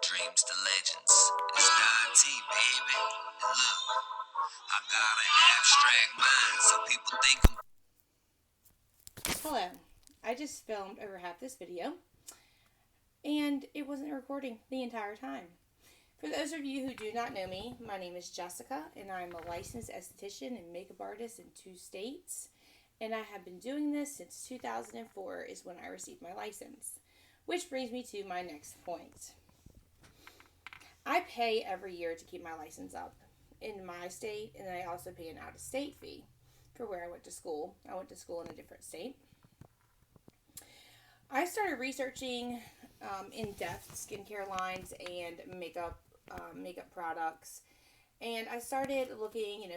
Dreams to legends. It's BeauTea, baby. And look, I got an abstract mind, so people think I'm. Hello. I just filmed over half this video and it wasn't recording the entire time. For those of you who do not know me, my name is Jessica and I'm a licensed esthetician and makeup artist in 2 states. And I have been doing this since 2004 is when I received my license. Which brings me to my next point. I pay every year to keep my license up in my state, and then I also pay an out-of-state fee for where I went to school. I went to school in a different state. I started researching in-depth skincare lines and makeup products, and I started looking,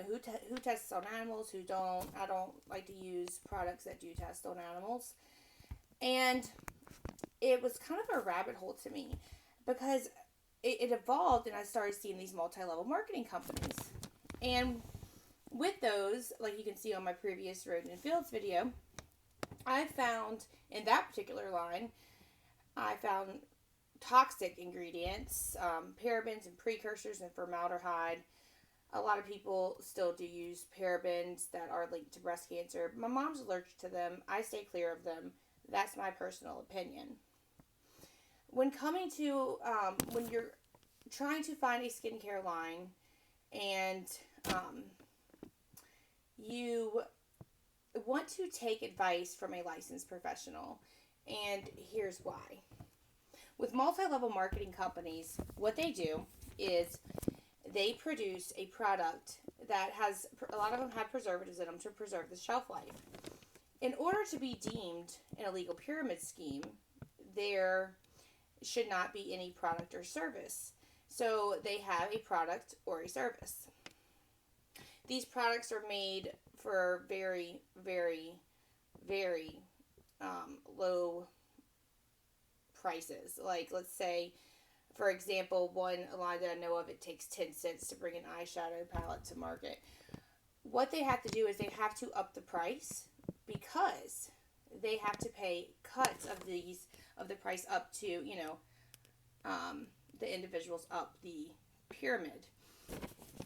who tests on animals, who don't. I don't like to use products that do test on animals, and it was kind of a rabbit hole to me because it evolved, and I started seeing these multi-level marketing companies, and with those, like you can see on my previous Road and Fields video, I found in that particular line, I found toxic ingredients, parabens and precursors and formaldehyde. A lot of people still do use parabens that are linked to breast cancer. My mom's allergic to them. I stay clear of them. That's my personal opinion. When coming to, when you're trying to find a skincare line and you want to take advice from a licensed professional, and here's why. With multi-level marketing companies, what they do is they produce a product that has, a lot of them have preservatives in them to preserve the shelf life. In order to be deemed an illegal pyramid scheme, there should not be any product or service. So they have a product or a service. These products are made for very, very, very low prices. Like, let's say, for example, one line that I know of, it takes 10 cents to bring an eyeshadow palette to market. What they have to do is they have to up the price because they have to pay cuts of the price up to, the individuals up the pyramid.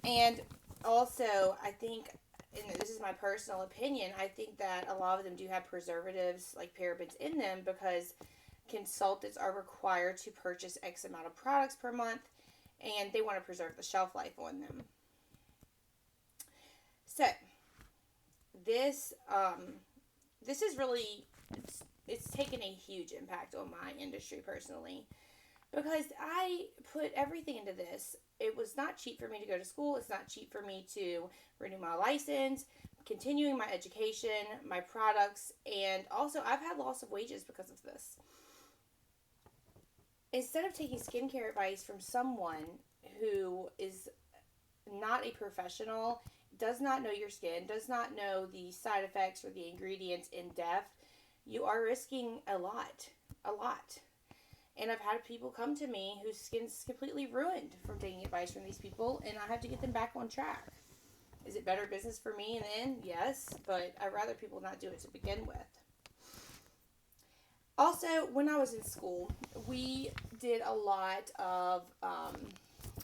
And also, I think, and this is my personal opinion, I think that a lot of them do have preservatives like parabens in them because consultants are required to purchase X amount of products per month, and they want to preserve the shelf life on them. So this is really, it's taken a huge impact on my industry personally because I put everything into this. It was not cheap for me to go to school. It's not cheap for me to renew my license, continuing my education, my products, and also I've had loss of wages because of this. Instead of taking skincare advice from someone who is not a professional, does not know your skin, does not know the side effects or the ingredients in depth, you are risking a lot. A lot. And I've had people come to me whose skin's completely ruined from taking advice from these people, and I have to get them back on track. Is it better business for me in the end? Yes, but I'd rather people not do it to begin with. Also, when I was in school, we did a lot of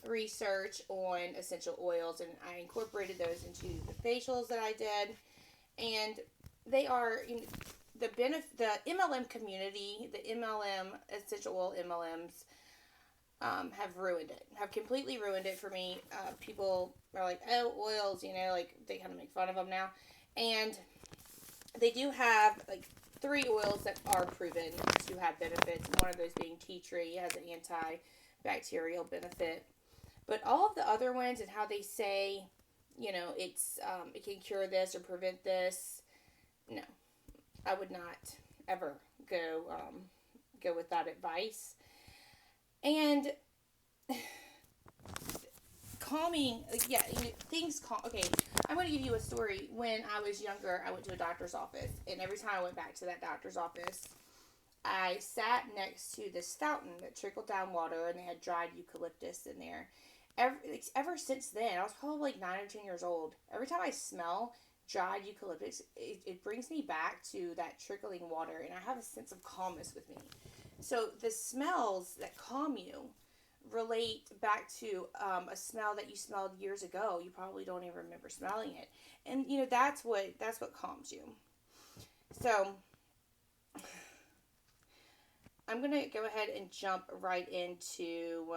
research on essential oils, and I incorporated those into the facials that I did. And they are, the MLM community, the MLM, essential oil MLMs, have ruined it, have completely ruined it for me. People are like, oh, oils, like they kind of make fun of them now. And they do have like 3 oils that are proven to have benefits. One of those being tea tree has an antibacterial benefit. But all of the other ones and how they say, it's it can cure this or prevent this, no, I would not ever go with that advice. And calming, things calm. Okay, I'm going to give you a story. When I was younger, I went to a doctor's office, and every time I went back to that doctor's office, I sat next to this fountain that trickled down water, and they had dried eucalyptus in there. Ever since then, I was probably like 9 or 10 years old. Every time I smell dried eucalyptus, it brings me back to that trickling water, and I have a sense of calmness with me. So the smells that calm you relate back to a smell that you smelled years ago. You probably don't even remember smelling it, and that's what calms you. So I'm gonna go ahead and jump right into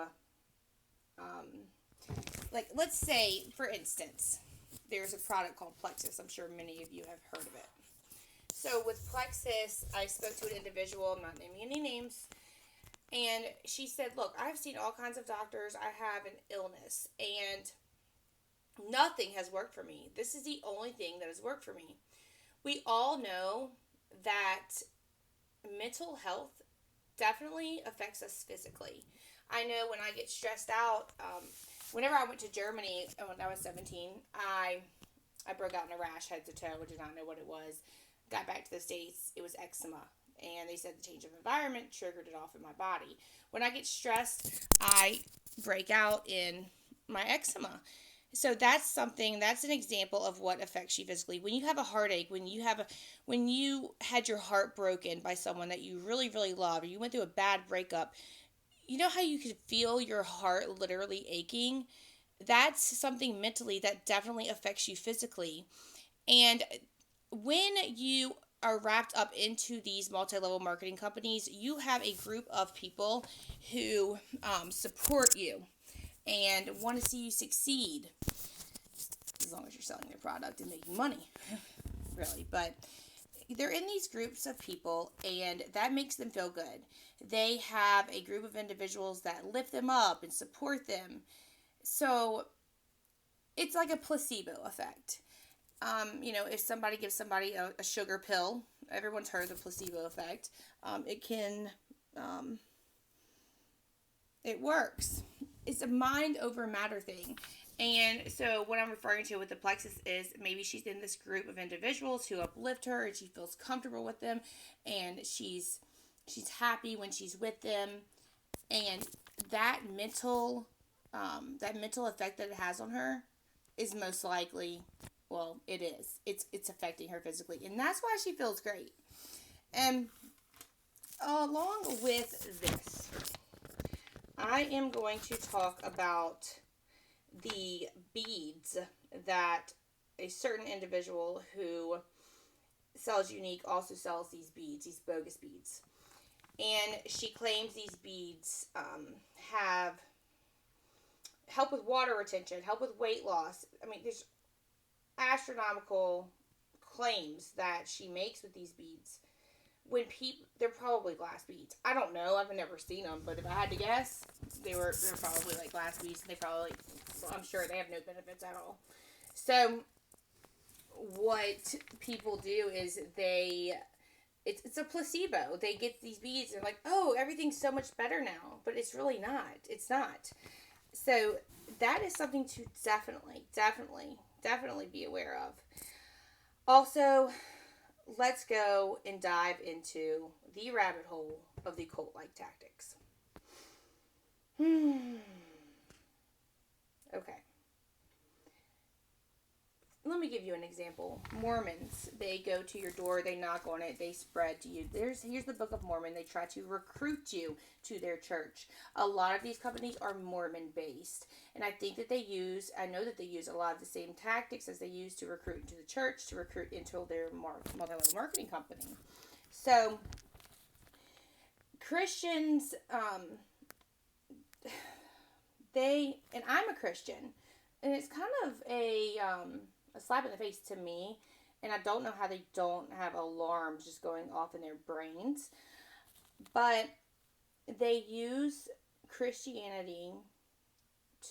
like, let's say, for instance, there's a product called Plexus. I'm sure many of you have heard of it. So with Plexus, I spoke to an individual, I'm not naming any names, and she said, look, I've seen all kinds of doctors. I have an illness, and nothing has worked for me. This is the only thing that has worked for me. We all know that mental health definitely affects us physically. I know when I get stressed out, whenever I went to Germany when I was 17, I broke out in a rash head to toe. I did not know what it was. Got back to the States, it was eczema. And they said the change of environment triggered it off in my body. When I get stressed, I break out in my eczema. So that's an example of what affects you physically. When you have a heartache, when you had your heart broken by someone that you really, really love, or you went through a bad breakup, you know how you could feel your heart literally aching? That's something mentally that definitely affects you physically. And when you are wrapped up into these multi-level marketing companies, you have a group of people who support you and want to see you succeed, as long as you're selling their product and making money, really. But they're in these groups of people, and that makes them feel good. They have a group of individuals that lift them up and support them. So it's like a placebo effect. If somebody gives somebody a sugar pill, everyone's heard of the placebo effect. It works. It's a mind over matter thing. And so what I'm referring to with the plexus is maybe she's in this group of individuals who uplift her, and she feels comfortable with them, and she's happy when she's with them. And that mental effect that it has on her is most likely, well, it is. It's affecting her physically, and that's why she feels great. And along with this, I am going to talk about the beads that a certain individual who sells Unique also sells these beads, these bogus beads. And she claims these beads have help with water retention, help with weight loss. I mean, there's astronomical claims that she makes with these beads. They're probably glass beads. I don't know. I've never seen them, but if I had to guess, they're probably like glass beads. I'm sure they have no benefits at all. So what people do is it's a placebo. They get these beads and they're like, oh, everything's so much better now, but it's really not. It's not. So that is something to definitely be aware of. Also, let's go and dive into the rabbit hole of the cult-like tactics. Okay. Let me give you an example. Mormons, they go to your door, they knock on it, they spread to you. Here's the Book of Mormon. They try to recruit you to their church. A lot of these companies are Mormon based, and I know that they use a lot of the same tactics as they use to recruit into the church, to recruit into their multi-level marketing company. So Christians, and I'm a Christian, and it's kind of a slap in the face to me, and I don't know how they don't have alarms just going off in their brains, but they use Christianity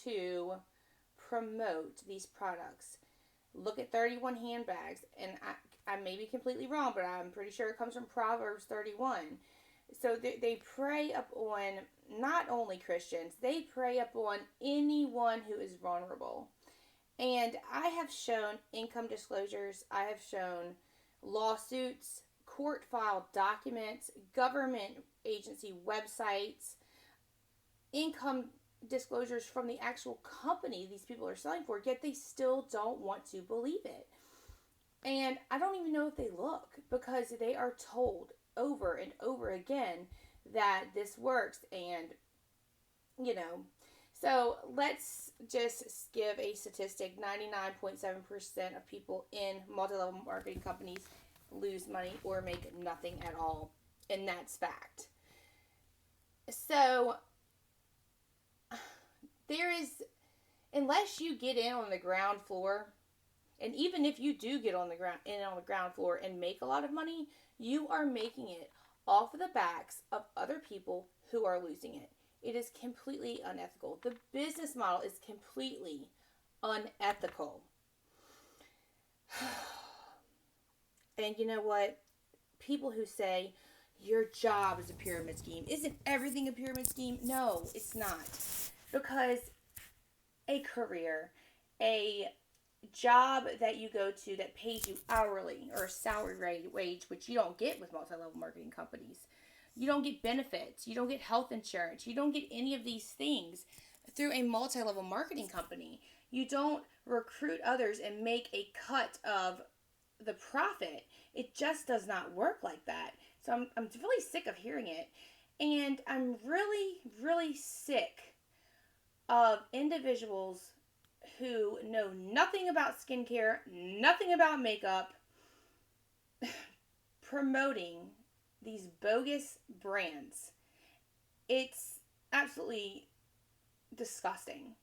to promote these products. Look at 31 handbags, and I may be completely wrong, but I'm pretty sure it comes from Proverbs 31. So they prey upon not only Christians, they prey upon anyone who is vulnerable. And I have shown income disclosures, I have shown lawsuits, court filed documents, government agency websites, income disclosures from the actual company these people are selling for, yet they still don't want to believe it. And I don't even know if they look, because they are told over and over again that this works, and So let's just give a statistic. 99.7% of people in multi-level marketing companies lose money or make nothing at all. And that's fact. So there is, unless you get in on the ground floor, and even if you do get on the ground floor and make a lot of money, you are making it off of the backs of other people who are losing it. It is completely unethical. The business model is completely unethical. And you know what? People who say your job is a pyramid scheme. Isn't everything a pyramid scheme? No, it's not. Because a career, a job that you go to that pays you hourly or salary wage, which you don't get with multi-level marketing companies. You don't get benefits. You don't get health insurance. You don't get any of these things through a multi-level marketing company. You don't recruit others and make a cut of the profit. It just does not work like that. So I'm really sick of hearing it. And I'm really, really sick of individuals who know nothing about skincare, nothing about makeup, promoting these bogus brands. It's absolutely disgusting.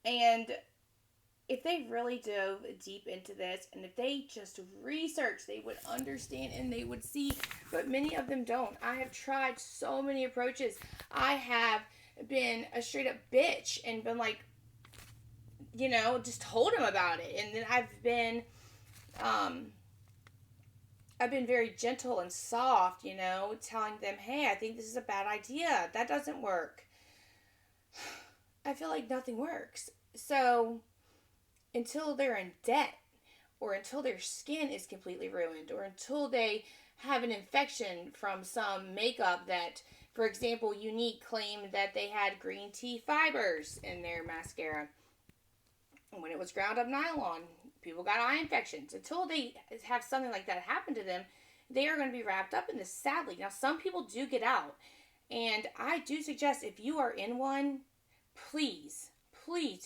And if they really dove deep into this and if they just researched, they would understand and they would see, but many of them don't. I have tried so many approaches. I have been a straight up bitch and been like, just told them about it. And then I've been very gentle and soft, telling them, hey, I think this is a bad idea. That doesn't work. I feel like nothing works. So until they're in debt, or until their skin is completely ruined, or until they have an infection from some makeup that, for example, Unique claimed that they had green tea fibers in their mascara. When it was ground up nylon, people got eye infections. Until they have something like that happen to them, they are going to be wrapped up in this, sadly. Now, some people do get out. And I do suggest if you are in one, please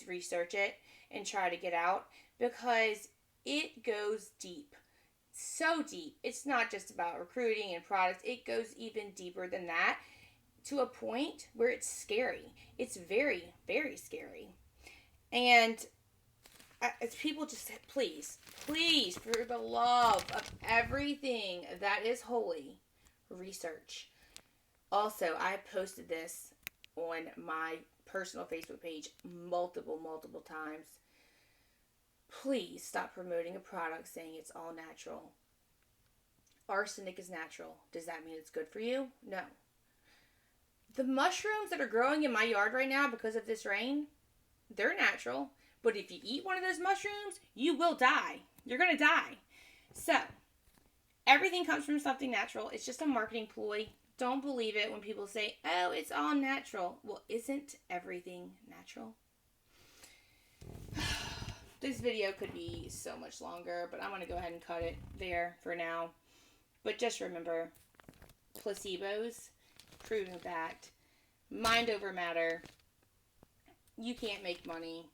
research it and try to get out, because it goes deep. So deep. It's not just about recruiting and products. It goes even deeper than that, to a point where it's scary. It's very, very scary. And as people just said, please, for the love of everything that is holy, research. Also, I posted this on my personal Facebook page multiple times. Please stop promoting a product saying it's all natural. Arsenic is natural. Does that mean it's good for you? No. The mushrooms that are growing in my yard right now because of this rain, they're natural. But if you eat one of those mushrooms, you will die. You're going to die. So, everything comes from something natural. It's just a marketing ploy. Don't believe it when people say, oh, it's all natural. Well, isn't everything natural? This video could be so much longer, but I'm going to go ahead and cut it there for now. But just remember, placebos, proven fact, mind over matter. You can't make money.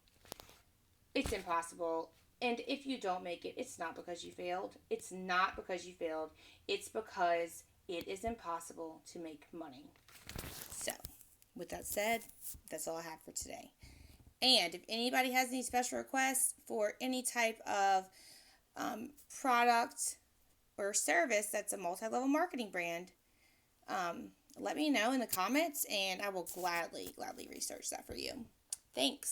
It's impossible. And if you don't make it, it's not because you failed. It's not because you failed. It's because it is impossible to make money. So, with that said, that's all I have for today. And if anybody has any special requests for any type of product or service that's a multi-level marketing brand, let me know in the comments, and I will gladly research that for you. Thanks.